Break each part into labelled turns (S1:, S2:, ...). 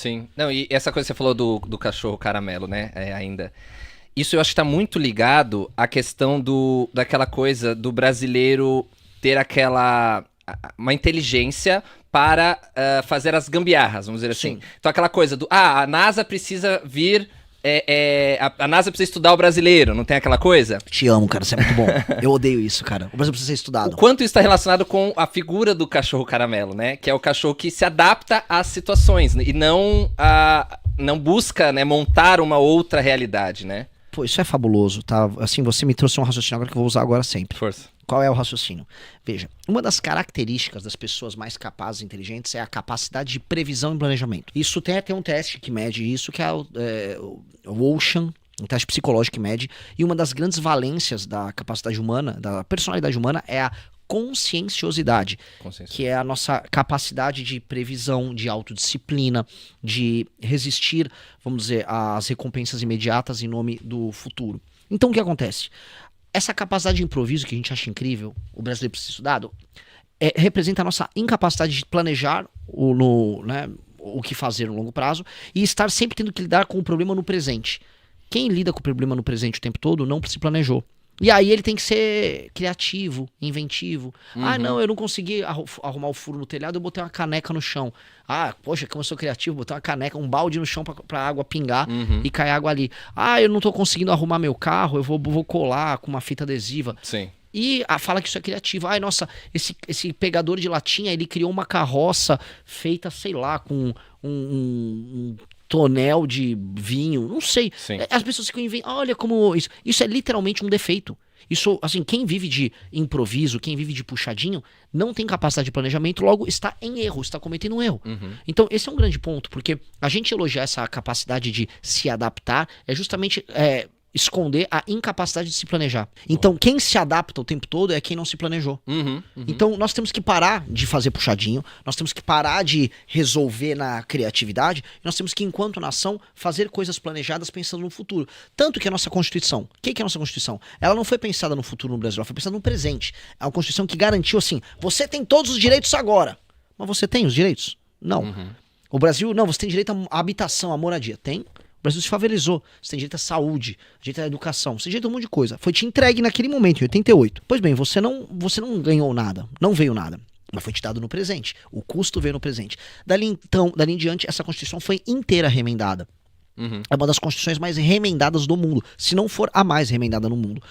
S1: Sim. Não, e essa coisa que você falou do cachorro caramelo, né? Ainda. Isso eu acho que tá muito ligado à questão daquela coisa do brasileiro ter uma inteligência para fazer as gambiarras, vamos dizer assim.
S2: Sim.
S1: Então aquela coisa a NASA precisa vir. A NASA precisa estudar o brasileiro, não tem aquela coisa?
S2: Te amo, cara, você é muito bom. Eu odeio isso, cara. O Brasil precisa ser
S1: O
S2: estudado.
S1: quanto isso está relacionado com a figura do cachorro caramelo, né? Que é o cachorro que se adapta às situações e não busca, né, montar uma outra realidade, né?
S2: Pô, isso é fabuloso, tá? Assim, você me trouxe um raciocínio agora que eu vou usar agora sempre.
S1: Força.
S2: Qual é o raciocínio? Veja, uma das características das pessoas mais capazes e inteligentes é a capacidade de previsão e planejamento. Isso tem até um teste que mede isso, que é o Ocean, um teste psicológico que mede. E uma das grandes valências da capacidade humana, da personalidade humana, é a conscienciosidade, que é a nossa capacidade de previsão, de autodisciplina, de resistir, vamos dizer, às recompensas imediatas em nome do futuro. Então o que acontece? Essa capacidade de improviso que a gente acha incrível, o brasileiro precisa ser estudado, representa a nossa incapacidade de planejar o que fazer no longo prazo e estar sempre tendo que lidar com o problema no presente. Quem lida com o problema no presente o tempo todo não se planejou. E aí ele tem que ser criativo, inventivo. Ah, não, eu não consegui arrumar o furo no telhado, eu botei uma caneca no chão. Ah, poxa, como eu sou criativo, botei uma caneca, um balde no chão pra água pingar e cair água ali. Ah, eu não tô conseguindo arrumar meu carro, eu vou colar com uma fita adesiva.
S1: Sim.
S2: E fala que isso é criativo. Ai, nossa, esse pegador de latinha, ele criou uma carroça feita, sei lá, com um tonel de vinho, não sei.
S1: Sim.
S2: As pessoas ficam inventando, olha como isso é literalmente um defeito. Isso, assim, quem vive de improviso, quem vive de puxadinho, não tem capacidade de planejamento, logo está em erro, está cometendo um erro. Então, esse é um grande ponto, porque a gente elogiar essa capacidade de se adaptar é justamente esconder a incapacidade de se planejar. Então, quem se adapta o tempo todo é quem não se planejou. Então, nós temos que parar de fazer puxadinho, nós temos que parar de resolver na criatividade, nós temos que, enquanto nação, fazer coisas planejadas pensando no futuro. Tanto que a nossa Constituição, o que é a nossa Constituição? Ela não foi pensada no futuro no Brasil, ela foi pensada no presente. É uma Constituição que garantiu assim, você tem todos os direitos agora. Mas você tem os direitos? Não. O Brasil, não, você tem direito à habitação, à moradia. Tem. O Brasil se favelizou. Você tem direito à saúde, direito à educação, você tem direito a um monte de coisa. Foi te entregue naquele momento, em 88. Pois bem, você não ganhou nada, não veio nada. Mas foi te dado no presente. O custo veio no presente. Dali em diante, essa Constituição foi inteira remendada. É uma das constituições mais remendadas do mundo, se não for a mais remendada no mundo.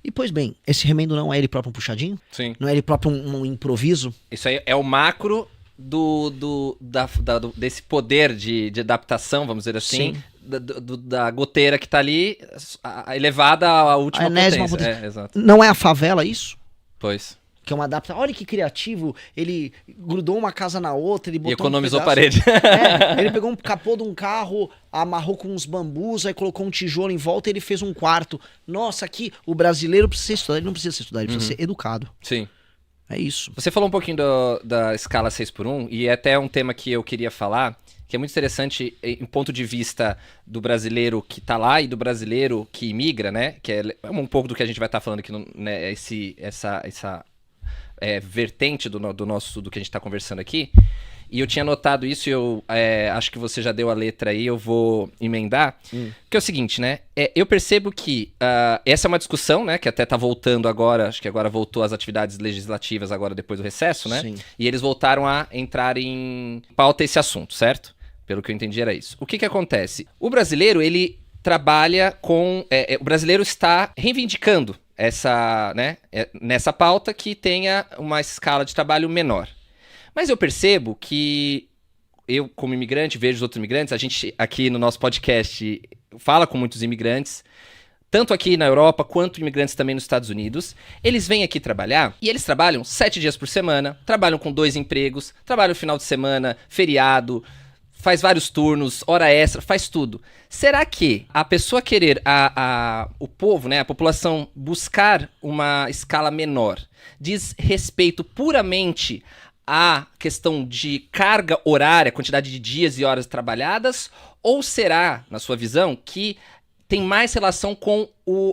S2: E, pois bem, esse remendo não é ele próprio um puxadinho?
S1: Sim.
S2: Não é ele próprio um improviso?
S1: Isso aí é o macro desse poder de adaptação, vamos dizer assim, da goteira que tá ali, elevada à última potência. Exato.
S2: Não é a favela isso?
S1: Pois.
S2: Que é uma adaptação. Olha que criativo, ele grudou uma casa na outra, ele botou
S1: E economizou
S2: um
S1: parede.
S2: Ele pegou um capô de um carro, amarrou com uns bambus, aí colocou um tijolo em volta e ele fez um quarto. Nossa, aqui o brasileiro precisa ser estudado. Ele não precisa ser estudado, ele precisa ser educado.
S1: Sim.
S2: É isso.
S1: Você falou um pouquinho da escala 6x1, e é até um tema que eu queria falar, que é muito interessante em ponto de vista do brasileiro que tá lá e do brasileiro que imigra, né? Que é um pouco do que a gente vai estar falando aqui, né? Essa vertente do que a gente está conversando aqui. E eu tinha notado isso e eu acho que você já deu a letra aí, eu vou emendar. Que é o seguinte, né? Eu percebo que essa é uma discussão, né? Que até tá voltando agora, acho que agora voltou às atividades legislativas agora depois do recesso, né?
S2: Sim.
S1: E eles voltaram a entrar em pauta esse assunto, certo? Pelo que eu entendi era isso. O que acontece? O brasileiro, ele trabalha com... o brasileiro está reivindicando nessa pauta que tenha uma escala de trabalho menor. Mas eu percebo que eu, como imigrante, vejo os outros imigrantes, a gente aqui no nosso podcast fala com muitos imigrantes, tanto aqui na Europa quanto imigrantes também nos Estados Unidos. Eles vêm aqui trabalhar e eles trabalham 7 dias por semana, trabalham com 2 empregos, trabalham final de semana, feriado, faz vários turnos, hora extra, faz tudo. Será que a pessoa querer, o povo, né, a população, buscar uma escala menor, diz respeito puramente à questão de carga horária, quantidade de dias e horas trabalhadas, ou será, na sua visão, que tem mais relação com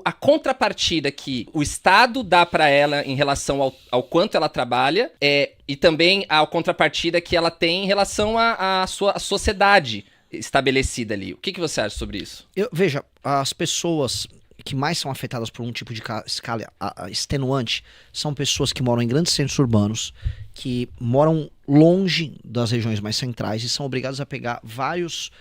S1: a contrapartida que o Estado dá para ela em relação ao quanto ela trabalha, e também a contrapartida que ela tem em relação à sua sociedade, estabelecida ali. O que você acha sobre isso?
S2: Veja, as pessoas que mais são afetadas por um tipo de escala extenuante são pessoas que moram em grandes centros urbanos, que moram longe das regiões mais centrais e são obrigadas a pegar vários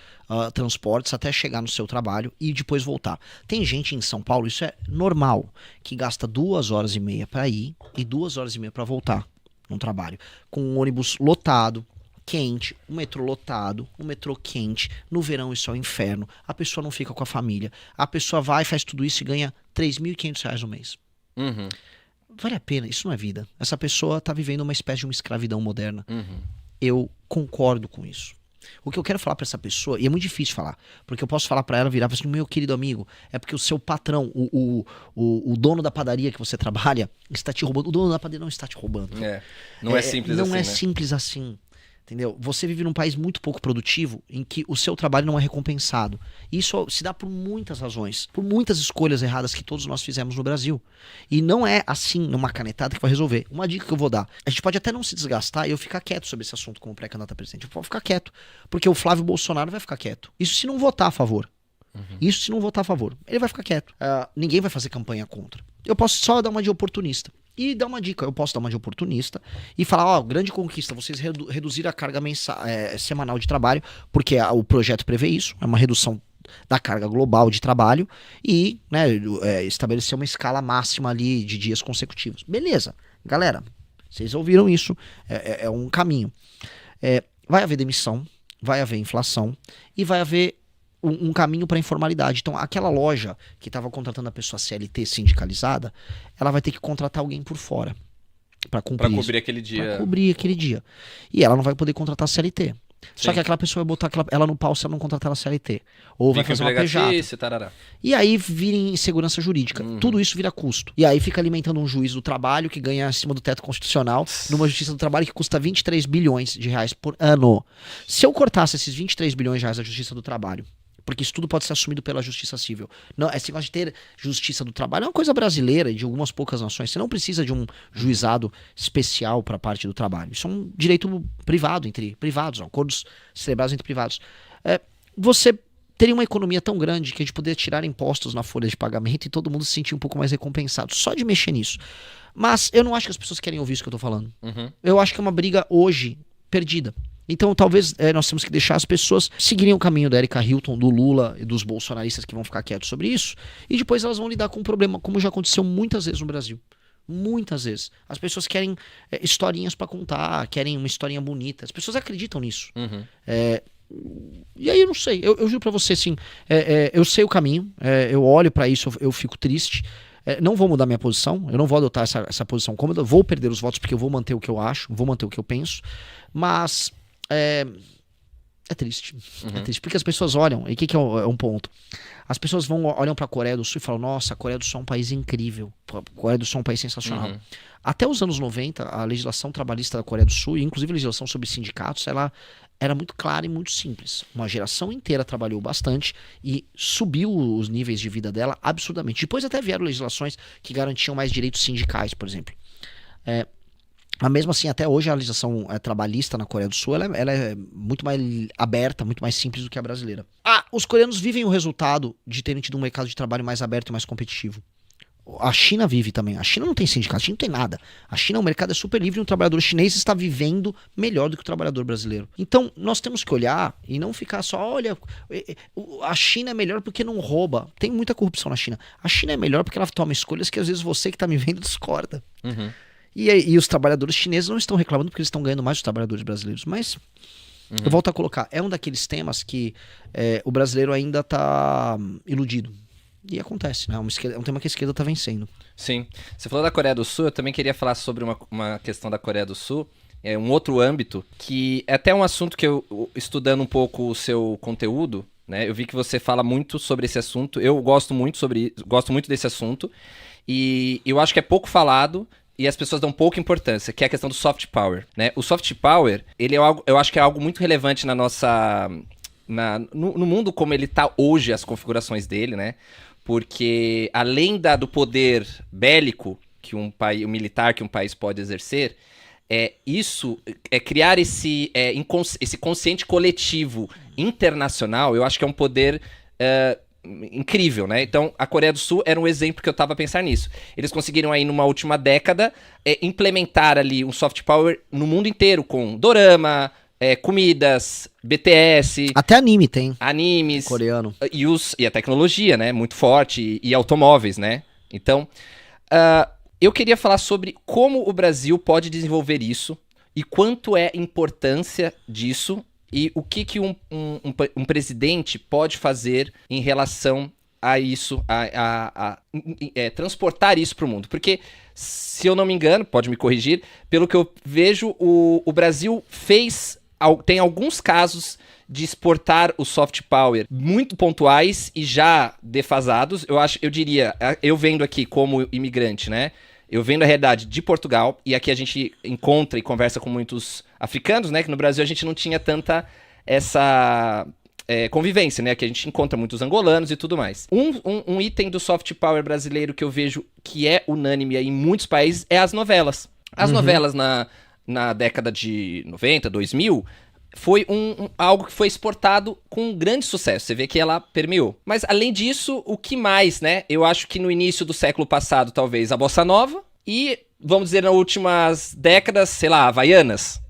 S2: transportes até chegar no seu trabalho e depois voltar. Tem gente em São Paulo, isso é normal, que gasta 2 horas e meia para ir e 2 horas e meia para voltar no trabalho, com um ônibus lotado, quente, o metrô lotado, o metrô quente, no verão isso é um inferno, a pessoa não fica com a família, a pessoa vai, faz tudo isso e ganha R$3.500 no mês.
S1: Uhum.
S2: Vale a pena, isso não é vida. Essa pessoa tá vivendo uma espécie de uma escravidão moderna.
S1: Uhum.
S2: Eu concordo com isso. O que eu quero falar pra essa pessoa, e é muito difícil falar, porque eu posso falar pra ela, virar e falar assim, meu querido amigo, é porque o seu patrão, o dono da padaria que você trabalha, está te roubando. O dono da padaria não está te roubando.
S1: Não é simples
S2: não
S1: assim,
S2: é
S1: né?
S2: simples assim. Entendeu? Você vive num país muito pouco produtivo, em que o seu trabalho não é recompensado. Isso se dá por muitas razões, por muitas escolhas erradas que todos nós fizemos no Brasil. E não é assim, numa canetada, que vai resolver. Uma dica que eu vou dar: a gente pode até não se desgastar e eu ficar quieto sobre esse assunto como pré-candidato a presidente. Eu vou ficar quieto, porque o Flávio Bolsonaro vai ficar quieto. Isso se não votar a favor. Isso se não votar a favor. Ele vai ficar quieto. Ninguém vai fazer campanha contra. Eu posso só dar uma de oportunista. E dar uma dica, eu posso dar uma de oportunista e falar, grande conquista, vocês reduziram a carga semanal de trabalho, porque o projeto prevê isso, é uma redução da carga global de trabalho e, né, estabelecer uma escala máxima ali de dias consecutivos. Beleza, galera, vocês ouviram isso, é um caminho. Vai haver demissão, vai haver inflação e vai haver um caminho para a informalidade. Então, aquela loja que estava contratando a pessoa CLT sindicalizada, ela vai ter que contratar alguém por fora para
S1: cobrir aquele dia.
S2: Para cobrir aquele dia. E ela não vai poder contratar CLT. Só
S1: Sim.
S2: que aquela pessoa vai botar ela no pau se ela não contratar ela CLT. Ou vai fazer uma PJ.
S1: Tarará.
S2: E aí vira insegurança jurídica. Tudo isso vira custo. E aí fica alimentando um juiz do trabalho que ganha acima do teto constitucional, numa justiça do trabalho que custa 23 bilhões de reais por ano. Se eu cortasse esses 23 bilhões de reais da justiça do trabalho, porque isso tudo pode ser assumido pela justiça civil. Não, esse negócio de ter justiça do trabalho é uma coisa brasileira e de algumas poucas nações. Você não precisa de um juizado especial para a parte do trabalho. Isso é um direito privado, entre privados, acordos celebrados entre privados. Você teria uma economia tão grande que a gente poderia tirar impostos na folha de pagamento e todo mundo se sentir um pouco mais recompensado, só de mexer nisso. Mas eu não acho que as pessoas querem ouvir isso que eu tô falando. Eu acho que é uma briga hoje perdida. Então talvez nós temos que deixar as pessoas seguirem o caminho da Erika Hilton, do Lula e dos bolsonaristas que vão ficar quietos sobre isso, e depois elas vão lidar com o problema, como já aconteceu muitas vezes no Brasil. Muitas vezes. As pessoas querem historinhas pra contar, querem uma historinha bonita. As pessoas acreditam nisso. E aí eu não sei, eu juro pra você assim, eu sei o caminho, eu olho pra isso, eu fico triste. Não vou mudar minha posição, eu não vou adotar essa posição cômoda, vou perder os votos porque eu vou manter o que eu acho, vou manter o que eu penso, mas é triste. É triste, porque as pessoas olham, e o que é um ponto? As pessoas olham pra Coreia do Sul e falam, nossa, a Coreia do Sul é um país incrível, a Coreia do Sul é um país sensacional. Até os anos 90, a legislação trabalhista da Coreia do Sul, e inclusive a legislação sobre sindicatos, ela era muito clara e muito simples. Uma geração inteira trabalhou bastante e subiu os níveis de vida dela absurdamente. Depois até vieram legislações que garantiam mais direitos sindicais, por exemplo. Mas mesmo assim, até hoje a legislação trabalhista na Coreia do Sul ela é muito mais aberta, muito mais simples do que a brasileira. Os coreanos vivem o resultado de terem tido um mercado de trabalho mais aberto e mais competitivo. A China vive também. A China não tem sindicato, a China não tem nada. A China, o mercado é super livre e o trabalhador chinês está vivendo melhor do que o trabalhador brasileiro. Então, nós temos que olhar e não ficar só, olha, a China é melhor porque não rouba. Tem muita corrupção na China. A China é melhor porque ela toma escolhas que às vezes você que está me vendo discorda. E os trabalhadores chineses não estão reclamando porque eles estão ganhando mais dos trabalhadores brasileiros. Mas, eu volto a colocar, é um daqueles temas que o brasileiro ainda está iludido. E acontece, né? É um tema que a esquerda tá vencendo.
S1: Sim. Você falou da Coreia do Sul, eu também queria falar sobre uma questão da Coreia do Sul, um outro âmbito, que é até um assunto que eu, estudando um pouco o seu conteúdo, né, eu vi que você fala muito sobre esse assunto, eu gosto muito desse assunto, e eu acho que é pouco falado, e as pessoas dão pouca importância, que é a questão do soft power, né? O soft power, ele é algo, eu acho que é algo muito relevante na nossa... no mundo como ele tá hoje, as configurações dele, né? Porque além do poder bélico que o militar que um país pode exercer, isso, criar esse consciente coletivo internacional, eu acho que é um poder incrível, né? Então, a Coreia do Sul era um exemplo que eu tava a pensar nisso. Eles conseguiram aí, numa última década, implementar ali um soft power no mundo inteiro, com dorama, comidas, BTS...
S2: Até anime tem.
S1: Animes.
S2: Coreano.
S1: E a tecnologia, né? Muito forte. E automóveis, né? Então, eu queria falar sobre como o Brasil pode desenvolver isso e quanto é a importância disso e o que um presidente pode fazer em relação a isso, transportar isso para o mundo. Porque, se eu não me engano, pode me corrigir, pelo que eu vejo, o Brasil tem alguns casos de exportar o soft power muito pontuais e já defasados. Eu diria, eu vendo aqui como imigrante, né? Eu vendo a realidade de Portugal, e aqui a gente encontra e conversa com muitos africanos, né? Que no Brasil a gente não tinha tanta essa convivência, né? Que a gente encontra muitos angolanos e tudo mais. Um item do soft power brasileiro que eu vejo que é unânime aí em muitos países é as novelas. As novelas na década de 90, 2000... foi algo que foi exportado com grande sucesso. Você vê que ela permeou. Mas, além disso, o que mais, né? Eu acho que no início do século passado, talvez, a Bossa Nova. E, vamos dizer, nas últimas décadas, sei lá, Havaianas.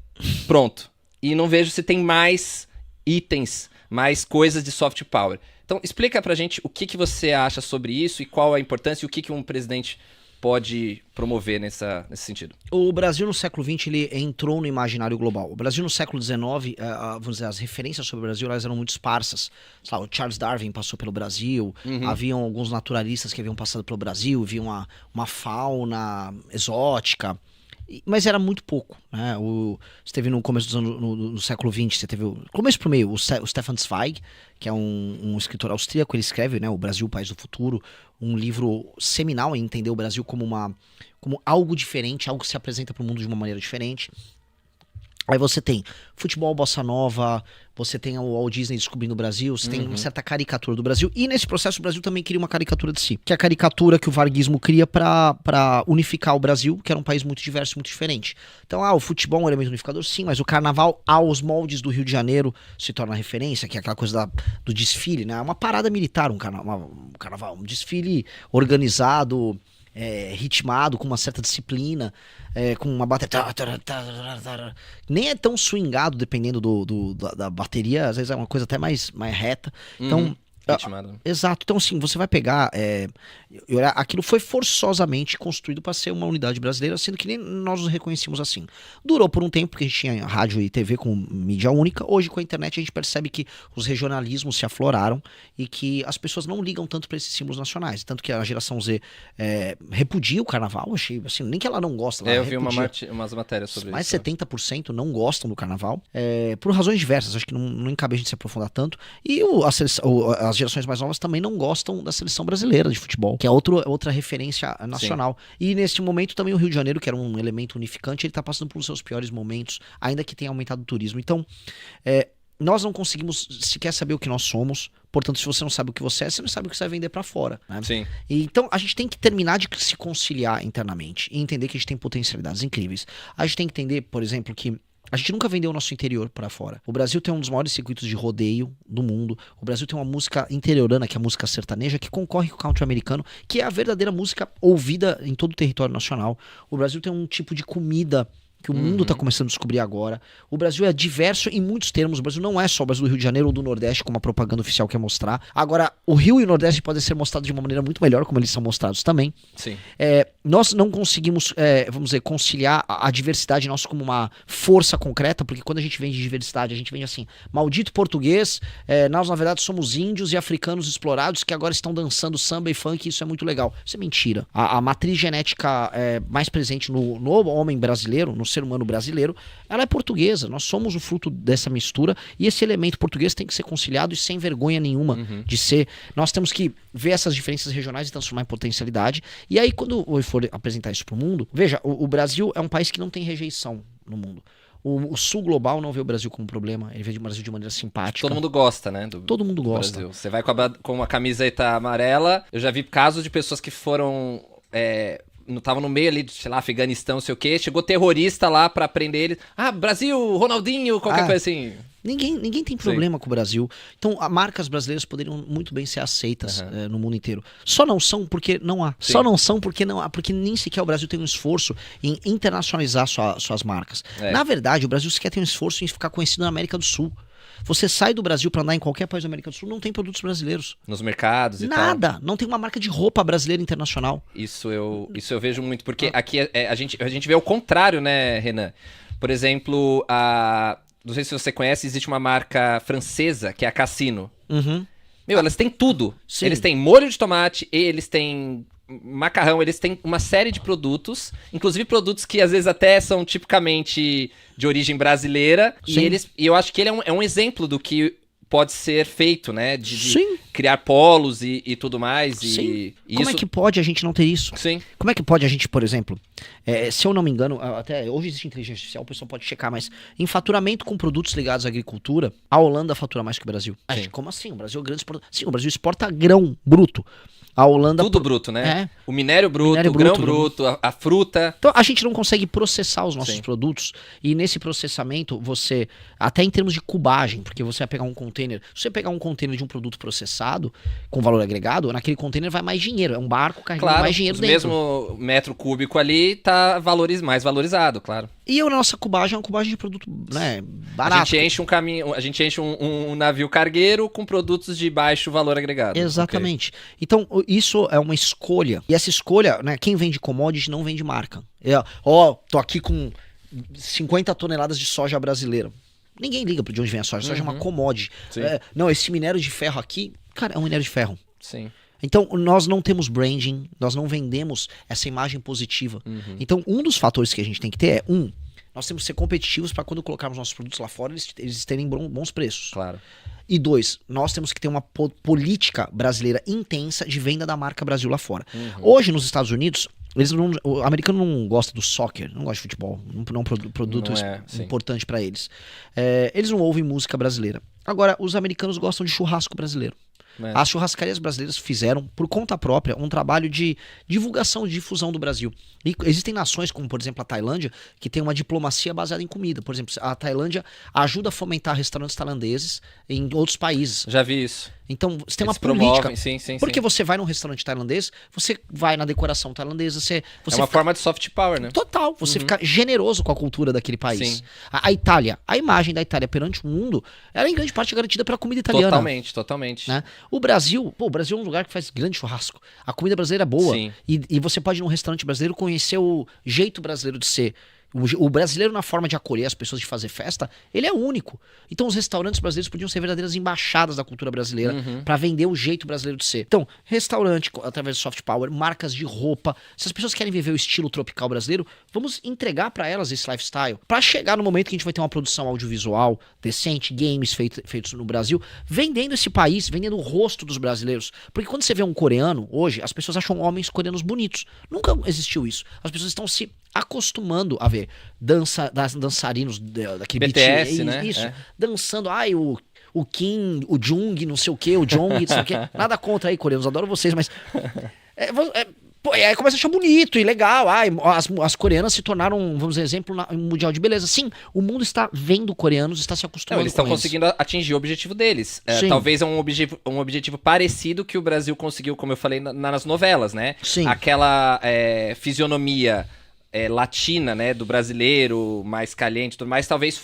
S1: Pronto. E não vejo se tem mais itens, mais coisas de soft power. Então, explica pra gente o que você acha sobre isso e qual a importância e o que um presidente pode promover nesse sentido.
S2: O Brasil no século XX ele entrou no imaginário global. O Brasil no século XIX, vamos dizer, as referências sobre o Brasil elas eram muito esparsas. Sei lá, o Charles Darwin passou pelo Brasil, haviam alguns naturalistas que haviam passado pelo Brasil, viam uma fauna exótica, mas era muito pouco, né? Você teve no começo dos anos, no século XX, você teve começo pro meio, o Stefan Zweig, que é um escritor austríaco, ele escreve, né, O Brasil, o País do Futuro, um livro seminal em entender o Brasil como algo diferente, algo que se apresenta para o mundo de uma maneira diferente. Aí você tem futebol, bossa nova, você tem o Walt Disney descobrindo o Brasil, você tem uma certa caricatura do Brasil, e nesse processo o Brasil também cria uma caricatura de si, que é a caricatura que o varguismo cria pra unificar o Brasil, que era um país muito diverso e muito diferente. Então, o futebol é um elemento unificador, sim, mas o carnaval, aos moldes do Rio de Janeiro, se torna referência, que é aquela coisa do desfile, né? Uma parada militar, um carnaval, um desfile organizado, ritmado, com uma certa disciplina, com uma bateria. Nem é tão swingado, dependendo da bateria, às vezes é uma coisa até mais reta. Então,
S1: ritmado.
S2: Exato. Então, assim, você vai pegar. Aquilo foi forçosamente construído para ser uma unidade brasileira, sendo que nem nós nos reconhecíamos assim. Durou por um tempo, porque a gente tinha rádio e TV com mídia única. Hoje, com a internet, a gente percebe que os regionalismos se afloraram e que as pessoas não ligam tanto para esses símbolos nacionais. Tanto que a geração Z repudia o carnaval. Achei, assim, nem que ela não gosta.
S1: Eu vi umas matérias sobre
S2: mais
S1: isso.
S2: Mais de 70% não gostam do carnaval. Por razões diversas. Acho que não cabe a gente se aprofundar tanto. E as gerações mais novas também não gostam da seleção brasileira de futebol, que é outra referência nacional. Sim. E nesse momento também o Rio de Janeiro, que era um elemento unificante, ele está passando por seus piores momentos, ainda que tenha aumentado o turismo. Então, nós não conseguimos sequer saber o que nós somos. Portanto, se você não sabe o que você é, você não sabe o que você vai vender pra fora, né?
S1: Sim.
S2: Então, a gente tem que terminar de se conciliar internamente e entender que a gente tem potencialidades incríveis. A gente tem que entender, por exemplo, que a gente nunca vendeu o nosso interior para fora. O Brasil tem um dos maiores circuitos de rodeio do mundo. O Brasil tem uma música interiorana, que é a música sertaneja, que concorre com o country americano, que é a verdadeira música ouvida em todo o território nacional. O Brasil tem um tipo de comida que o mundo está começando a descobrir agora. O Brasil é diverso em muitos termos. O Brasil não é só o Brasil do Rio de Janeiro ou do Nordeste, como a propaganda oficial quer mostrar. Agora, o Rio e o Nordeste podem ser mostrados de uma maneira muito melhor, como eles são mostrados também.
S1: Sim.
S2: Nós não conseguimos, vamos dizer, conciliar a diversidade nossa como uma força concreta, porque quando a gente vende diversidade, a gente vende assim, maldito português, nós na verdade somos índios e africanos explorados que agora estão dançando samba e funk, isso é muito legal. Isso é mentira. A matriz genética mais presente no homem brasileiro, no ser humano brasileiro, ela é portuguesa. Nós somos o fruto dessa mistura e esse elemento português tem que ser conciliado e sem vergonha nenhuma de ser. Nós temos que ver essas diferenças regionais e transformar em potencialidade. E aí, quando eu for apresentar isso pro mundo, veja, o Brasil é um país que não tem rejeição no mundo. O sul global não vê o Brasil como problema, ele vê o Brasil de maneira simpática.
S1: Todo mundo gosta, né?
S2: Todo mundo gosta.
S1: Brasil. Você vai com uma camiseta amarela, eu já vi casos de pessoas que foram tava no meio ali de, sei lá, Afeganistão, não sei o quê, chegou terrorista lá pra prender ele. Ah, Brasil, Ronaldinho, qualquer coisa assim.
S2: Ninguém tem problema com o Brasil. Então, marcas brasileiras poderiam muito bem ser aceitas no mundo inteiro. Só não são porque não há.
S1: Sim.
S2: Só não são porque não há. Porque nem sequer o Brasil tem um esforço em internacionalizar suas marcas. Na verdade, o Brasil sequer tem um esforço em ficar conhecido na América do Sul. Você sai do Brasil pra andar em qualquer país da América do Sul, não tem produtos brasileiros.
S1: Nos mercados e tal.
S2: Nada. Não tem uma marca de roupa brasileira internacional.
S1: Isso eu vejo muito, porque aqui a gente vê o contrário, né, Renan? Por exemplo, não sei se você conhece, existe uma marca francesa, que é a Cassino.
S2: Uhum.
S1: Meu, elas têm tudo.
S2: Sim.
S1: Eles têm molho de tomate, eles têm macarrão, eles têm uma série de produtos, inclusive produtos que às vezes até são tipicamente de origem brasileira,
S2: Sim.
S1: e eu acho que ele é um exemplo do que pode ser feito, né? De
S2: Sim.
S1: criar polos e tudo mais.
S2: Sim.
S1: E
S2: Como
S1: isso...
S2: é que pode a gente não ter isso?
S1: Sim.
S2: Como é que pode a gente, por exemplo, se eu não me engano, até hoje existe inteligência artificial, o pessoal pode checar, mas em faturamento com produtos ligados à agricultura, a Holanda fatura mais que o Brasil.
S1: Sim.
S2: Como assim? O Brasil é um grande exportador. Sim, o Brasil exporta grão bruto. A Holanda...
S1: Tudo bruto, né?
S2: É.
S1: O minério bruto, o grão bruto, a fruta.
S2: Então a gente não consegue processar os nossos
S1: Sim.
S2: produtos, e nesse processamento você, até em termos de cubagem, porque você vai pegar um container, se você pegar um container de um produto processado com valor agregado, naquele container vai mais dinheiro, é um barco carregando mais dinheiro dentro.
S1: Mesmo metro cúbico ali tá mais valorizado, claro.
S2: E a nossa cubagem é uma cubagem de produto, né, barato.
S1: A gente enche um navio cargueiro com produtos de baixo valor agregado.
S2: Exatamente. Okay. Então, isso é uma escolha. E essa escolha, né, quem vende commodity não vende marca. Tô aqui com 50 toneladas de soja brasileira. Ninguém liga de onde vem a soja. A soja é uma commodity. Não, esse minério de ferro aqui, cara, é um minério de ferro.
S1: Sim.
S2: Então, nós não temos branding, nós não vendemos essa imagem positiva. Então, um dos fatores que a gente tem que ter nós temos que ser competitivos para quando colocarmos nossos produtos lá fora, eles terem bons preços.
S1: Claro.
S2: E 2, nós temos que ter uma política brasileira intensa de venda da marca Brasil lá fora. Hoje, nos Estados Unidos, o americano não gosta do soccer, não gosta de futebol, não é um produto importante para eles. Eles não ouvem música brasileira. Agora, os americanos gostam de churrasco brasileiro. As churrascarias brasileiras fizeram, por conta própria, um trabalho de divulgação, de difusão do Brasil. E existem nações, como por exemplo a Tailândia, que tem uma diplomacia baseada em comida. Por exemplo, a Tailândia ajuda a fomentar restaurantes tailandeses em outros países.
S1: Já vi isso.
S2: Então, você tem uma política. Porque você vai num restaurante tailandês, você vai na decoração tailandesa, você
S1: é uma forma de soft power, né?
S2: Total. Você fica generoso com a cultura daquele país.
S1: Sim.
S2: A Itália, a imagem da Itália perante o mundo, ela é em grande parte garantida pela comida italiana.
S1: Totalmente.
S2: Né? O Brasil é um lugar que faz grande churrasco. A comida brasileira é boa.
S1: Sim.
S2: E você pode ir num restaurante brasileiro conhecer o jeito brasileiro de ser. O brasileiro, na forma de acolher as pessoas, de fazer festa, ele é único. Então os restaurantes brasileiros podiam ser verdadeiras embaixadas da cultura brasileira para vender o jeito brasileiro de ser. Então, restaurante através de soft power, marcas de roupa. Se as pessoas querem viver o estilo tropical brasileiro, vamos entregar para elas esse lifestyle. Para chegar no momento que a gente vai ter uma produção audiovisual decente, games feitos no Brasil, vendendo esse país, vendendo o rosto dos brasileiros. Porque quando você vê um coreano, hoje, as pessoas acham homens coreanos bonitos. Nunca existiu isso. As pessoas estão se acostumando a ver dançarinos daquele
S1: BTS, né?
S2: Dançando, o Kim, o Jung, não sei o que, o Jong, não sei o que. Nada contra aí, coreanos, adoro vocês, mas aí começa a achar bonito e legal. As coreanas se tornaram, vamos dizer, exemplo no mundial de beleza. Sim, o mundo está vendo coreanos, está se acostumando.
S1: Eles estão conseguindo atingir o objetivo deles. Talvez é um objetivo parecido que o Brasil conseguiu, como eu falei, nas novelas, né?
S2: Sim.
S1: Aquela fisionomia latina, né, do brasileiro, mais caliente e tudo mais, talvez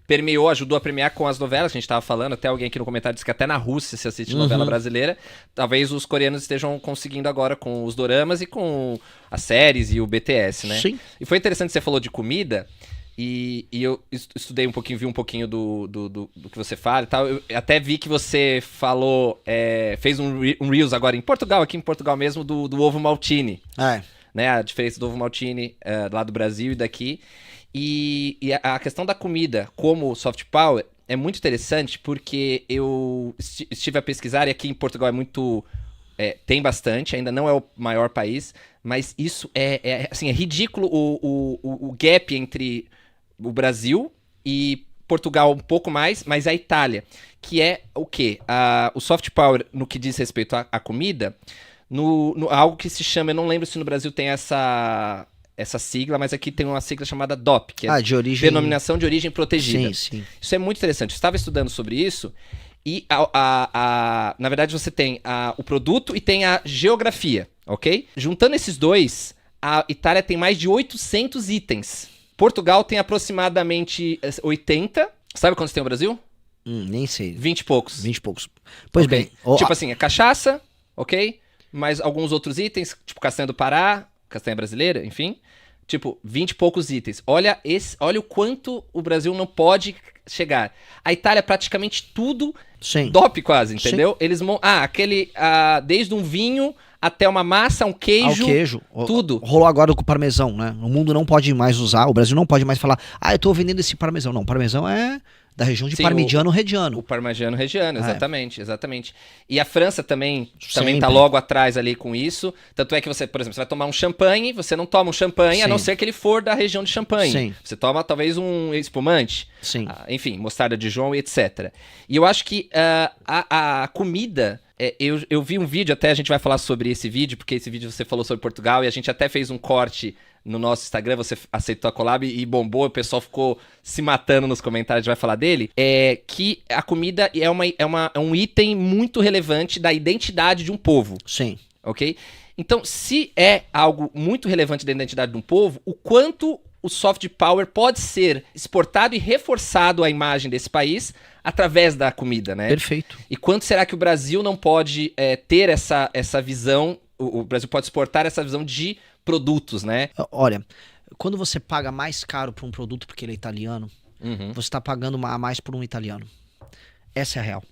S1: permeou, ajudou a premiar com as novelas que a gente estava falando. Até alguém aqui no comentário disse que até na Rússia se assiste novela brasileira. Talvez os coreanos estejam conseguindo agora com os doramas e com as séries e o BTS, né?
S2: Sim.
S1: E foi interessante que você falou de comida, e eu estudei um pouquinho, vi um pouquinho do que você fala e tal. Eu até vi que você falou, fez um Reels agora aqui em Portugal mesmo, do ovo maltine. Né, a diferença do ovo maltine lá do Brasil e daqui. E a questão da comida como soft power é muito interessante, porque eu estive a pesquisar, e aqui em Portugal tem bastante, ainda não é o maior país, mas isso assim, é ridículo o gap entre o Brasil e Portugal um pouco mais, mas a Itália, que é o quê? O soft power no que diz respeito à comida. algo que se chama, eu não lembro se no Brasil tem essa sigla, mas aqui tem uma sigla chamada DOP, que é
S2: de origem...
S1: Denominação de Origem Protegida.
S2: Sim.
S1: Isso é muito interessante. Eu estava estudando sobre isso e, na verdade, você tem o produto e tem a geografia, ok? Juntando esses dois, a Itália tem mais de 800 itens. Portugal tem aproximadamente 80. Sabe quantos tem o Brasil?
S2: Nem sei.
S1: 20 e poucos.
S2: 20 e poucos. Pois
S1: Okay.
S2: bem.
S1: Tipo assim, a cachaça, ok? Mas alguns outros itens, tipo castanha do Pará, castanha brasileira, enfim. Tipo, 20 e poucos itens. Olha o quanto o Brasil não pode chegar. A Itália, praticamente tudo DOP quase, entendeu? Sim. Eles desde um vinho até uma massa, um queijo, tudo.
S2: Rolou agora com o parmesão, né? O mundo não pode mais usar, o Brasil não pode mais falar, eu tô vendendo esse parmesão. Não, parmesão é da região de Parmigiano-Reggiano.
S1: O Parmigiano-Reggiano, exatamente. E a França também
S2: Sempre.
S1: tá logo atrás ali com isso. Tanto é que você, por exemplo, você vai tomar um champanhe, você não toma um champanhe, a não ser que ele for da região de Champagne.
S2: Sim.
S1: Você toma talvez um espumante.
S2: Sim.
S1: Enfim, mostarda Dijon e etc. E eu acho que a comida... Eu vi um vídeo, até a gente vai falar sobre esse vídeo, porque esse vídeo você falou sobre Portugal e a gente até fez um corte no nosso Instagram, você aceitou a collab e bombou, o pessoal ficou se matando nos comentários, a gente vai falar dele, que a comida é um item muito relevante da identidade de um povo.
S2: Sim.
S1: Ok? Então, se é algo muito relevante da identidade de um povo, o quanto o soft power pode ser exportado e reforçado à imagem desse país através da comida, né?
S2: Perfeito.
S1: E quanto será que o Brasil não pode ter essa visão, o Brasil pode exportar essa visão de produtos, né?
S2: Olha, quando você paga mais caro por um produto porque ele é italiano, você está pagando a mais por um italiano. Essa é a real.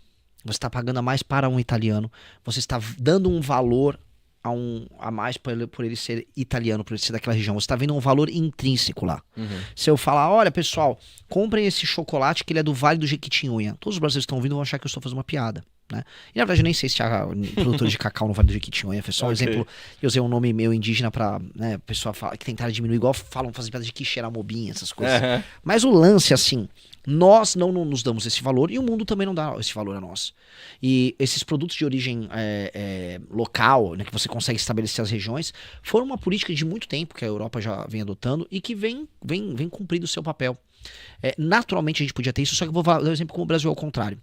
S2: Você está pagando a mais para um italiano, você está dando um valor a mais por ele ser italiano, por ele ser daquela região. Você está vendo um valor intrínseco lá. Se eu falar, olha pessoal, comprem esse chocolate que ele é do Vale do Jequitinhonha. Todos os brasileiros que estão ouvindo vão achar que eu estou fazendo uma piada. Né? E na verdade eu nem sei se há produtor de cacau no Vale do Jequitinhonha. Foi só um exemplo. Eu usei um nome meu indígena pra pessoa que tentaram diminuir, igual fazem piada de Quixeramobim, essas coisas. Mas o lance, assim, nós não nos damos esse valor e o mundo também não dá esse valor a nós. E esses produtos de origem local, né, que você consegue estabelecer as regiões, foram uma política de muito tempo que a Europa já vem adotando e que vem cumprindo o seu papel. Naturalmente a gente podia ter isso, só que eu vou dar um exemplo como o Brasil ao contrário.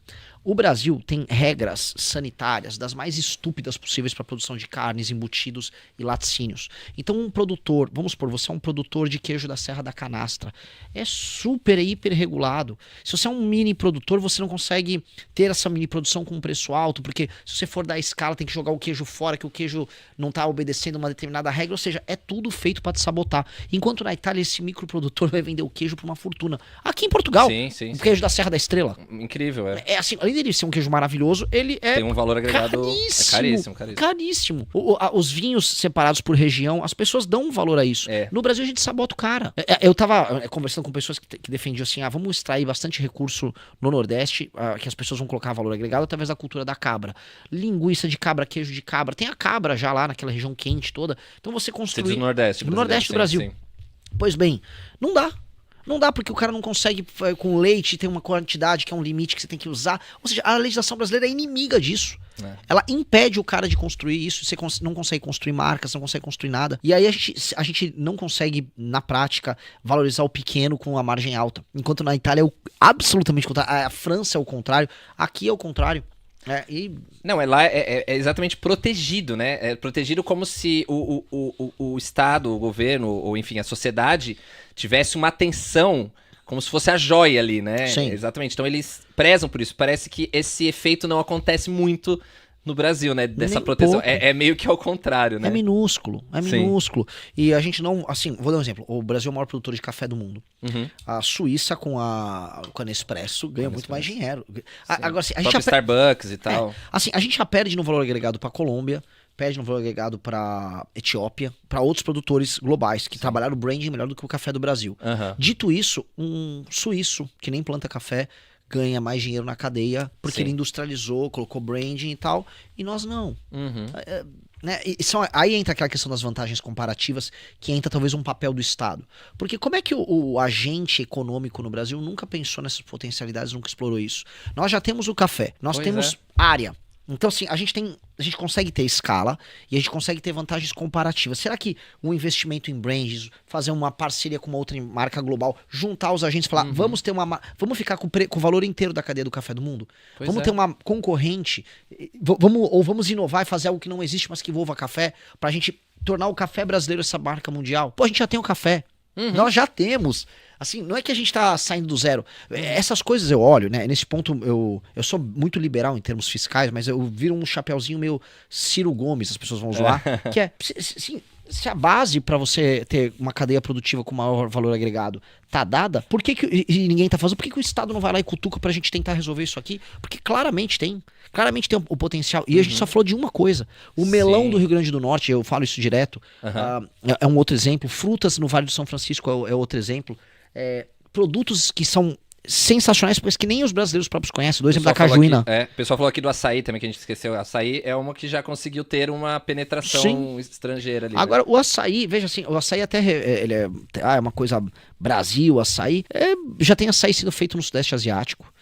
S2: O Brasil tem regras sanitárias das mais estúpidas possíveis para a produção de carnes, embutidos e laticínios. Então um produtor, vamos supor, você é um produtor de queijo da Serra da Canastra, é super hiper regulado. Se você é um mini produtor, você não consegue ter essa mini produção com um preço alto, porque se você for dar escala tem que jogar o queijo fora, que o queijo não está obedecendo uma determinada regra, ou seja, é tudo feito para te sabotar. Enquanto na Itália esse microprodutor vai vender o queijo por uma fortuna. Aqui em Portugal, o queijo da Serra da Estrela.
S1: Incrível,
S2: é assim, além dele ser um queijo maravilhoso, ele tem
S1: um valor agregado
S2: caríssimo. Os vinhos separados por região, as pessoas dão um valor a isso. No Brasil a gente sabota o cara. Eu tava conversando com pessoas que defendiam assim, vamos extrair bastante recurso no Nordeste, que as pessoas vão colocar valor agregado através da cultura da cabra. Linguiça de cabra, queijo de cabra. Tem a cabra já lá naquela região quente toda. Então você construir...
S1: Você diz no Nordeste
S2: do Brasil. Sim. Pois bem, não dá. Não dá porque o cara não consegue, com leite, tem uma quantidade que é um limite que você tem que usar. Ou seja, a legislação brasileira é inimiga disso. Ela impede o cara de construir isso, você não consegue construir marcas, não consegue construir nada. E aí a gente não consegue, na prática, valorizar o pequeno com a margem alta. Enquanto na Itália é absolutamente o contrário. A França é o contrário, aqui é o contrário.
S1: Não, lá é exatamente protegido, né? É protegido como se o Estado, o governo, ou enfim, a sociedade tivesse uma atenção como se fosse a joia ali, né?
S2: Sim.
S1: Exatamente. Então eles prezam por isso. Parece que esse efeito não acontece muito no Brasil, né? Dessa proteção. É meio que ao contrário, né?
S2: É minúsculo. E a gente não... Assim, vou dar um exemplo. O Brasil é o maior produtor de café do mundo. A Suíça com a Nespresso ganha muito mais dinheiro. Agora, assim, a gente
S1: Starbucks e tal.
S2: Assim, a gente já perde no valor agregado para Colômbia, perde no valor agregado para Etiópia, para outros produtores globais que trabalharam o branding melhor do que o café do Brasil. Dito isso, um suíço que nem planta café ganha mais dinheiro na cadeia porque ele industrializou, colocou branding e tal, e nós não. Né? Aí entra aquela questão das vantagens comparativas, que entra talvez um papel do Estado. Porque como é que o agente econômico no Brasil nunca pensou nessas potencialidades, nunca explorou isso? Nós já temos o café, nós temos área. Então, assim, a gente consegue ter escala e a gente consegue ter vantagens comparativas. Será que um investimento em brands, fazer uma parceria com uma outra marca global, juntar os agentes e falar, vamos vamos ficar com o valor inteiro da cadeia do café do mundo? Vamos ter uma concorrente, vamos inovar e fazer algo que não existe, mas que envolva café, pra gente tornar o café brasileiro essa marca mundial? Pô, a gente já tem o café. Nós já temos. Assim, não é que a gente tá saindo do zero. Essas coisas eu olho, né? Nesse ponto eu sou muito liberal em termos fiscais, mas eu viro um chapeuzinho meio Ciro Gomes, as pessoas vão zoar, que é, se a base pra você ter uma cadeia produtiva com maior valor agregado tá dada, por que e ninguém tá fazendo? Por que o Estado não vai lá e cutuca pra gente tentar resolver isso aqui? Porque claramente tem o potencial. E a gente só falou de uma coisa. O melão do Rio Grande do Norte, eu falo isso direto, é um outro exemplo. Frutas no Vale do São Francisco é outro exemplo. Produtos que são sensacionais, mas que nem os brasileiros próprios conhecem. Do exemplo da cajuína.
S1: O pessoal falou aqui do açaí também, que a gente esqueceu. Açaí é uma que já conseguiu ter uma penetração estrangeira ali.
S2: Agora, o açaí, veja assim, o açaí até ele é uma coisa Brasil, açaí. Já tem açaí sendo feito no Sudeste Asiático.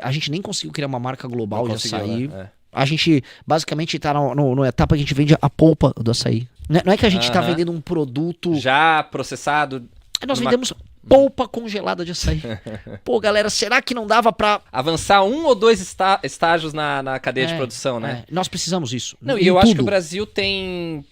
S2: A gente nem conseguiu criar uma marca global de açaí. A gente basicamente tá na etapa que a gente vende a polpa do açaí. Não é que a gente tá vendendo um produto
S1: já processado.
S2: Nós vendemos polpa congelada de açaí. Pô, galera, será que não dava pra
S1: avançar 1 ou 2 estágios na cadeia de produção, né?
S2: Nós precisamos disso.
S1: Não, e eu acho que o Brasil tem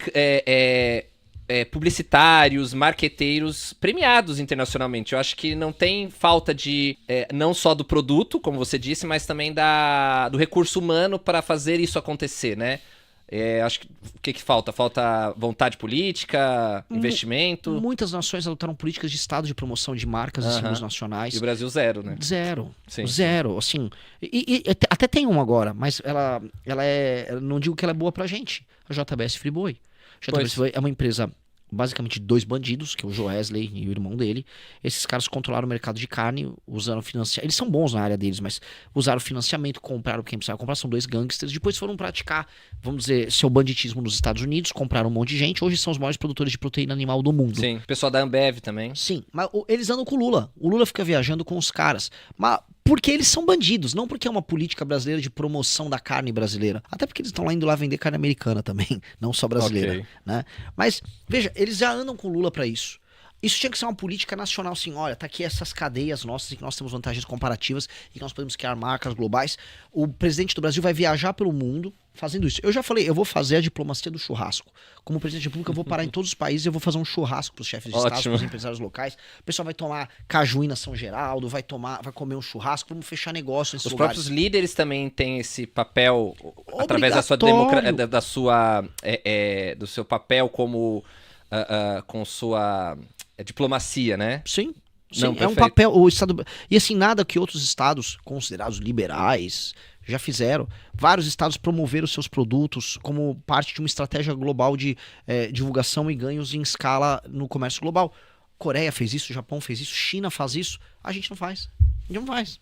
S1: publicitários, marqueteiros premiados internacionalmente. Eu acho que não tem falta de, não só do produto, como você disse, mas também do recurso humano para fazer isso acontecer, né? Acho que o que falta? Falta vontade política, investimento.
S2: Muitas nações adotaram políticas de estado de promoção de marcas e símbolos nacionais.
S1: E o Brasil zero, né?
S2: Zero. Assim. E até tem uma agora, mas ela não digo que ela é boa pra gente. A JBS Friboi. A JBS Friboi é uma empresa basicamente 2 bandidos, que é o Joesley e o irmão dele. Esses caras controlaram o mercado de carne, usaram financiamento. Eles são bons na área deles, mas usaram financiamento, compraram quem precisava comprar. São 2 gangsters. Depois foram praticar, vamos dizer, seu banditismo nos Estados Unidos, compraram um monte de gente. Hoje são os maiores produtores de proteína animal do mundo.
S1: Sim, o pessoal da Ambev também.
S2: Sim, mas eles andam com o Lula. O Lula fica viajando com os caras. Mas porque eles são bandidos, não porque é uma política brasileira de promoção da carne brasileira. Até porque eles estão indo lá vender carne americana também, não só brasileira. Né? Mas, veja, eles já andam com o Lula pra isso. Isso tinha que ser uma política nacional, assim, olha, tá aqui essas cadeias nossas, em que nós temos vantagens comparativas e que nós podemos criar marcas globais. O presidente do Brasil vai viajar pelo mundo fazendo isso. Eu já falei, eu vou fazer a diplomacia do churrasco. Como presidente da República, eu vou parar em todos os países e eu vou fazer um churrasco pros chefes de Estado, pros empresários locais. O pessoal vai tomar cajuína São Geraldo, vai comer um churrasco, vamos fechar negócio nesses lugares.
S1: Os próprios líderes também têm esse papel, através da sua do seu papel como com sua diplomacia, né?
S2: Sim. Sim, é um papel. O Estado. E assim, nada que outros estados considerados liberais já fizeram. Vários estados promoveram seus produtos como parte de uma estratégia global de divulgação e ganhos em escala no comércio global. Coreia fez isso, Japão fez isso, China faz isso. A gente não faz. A gente não faz.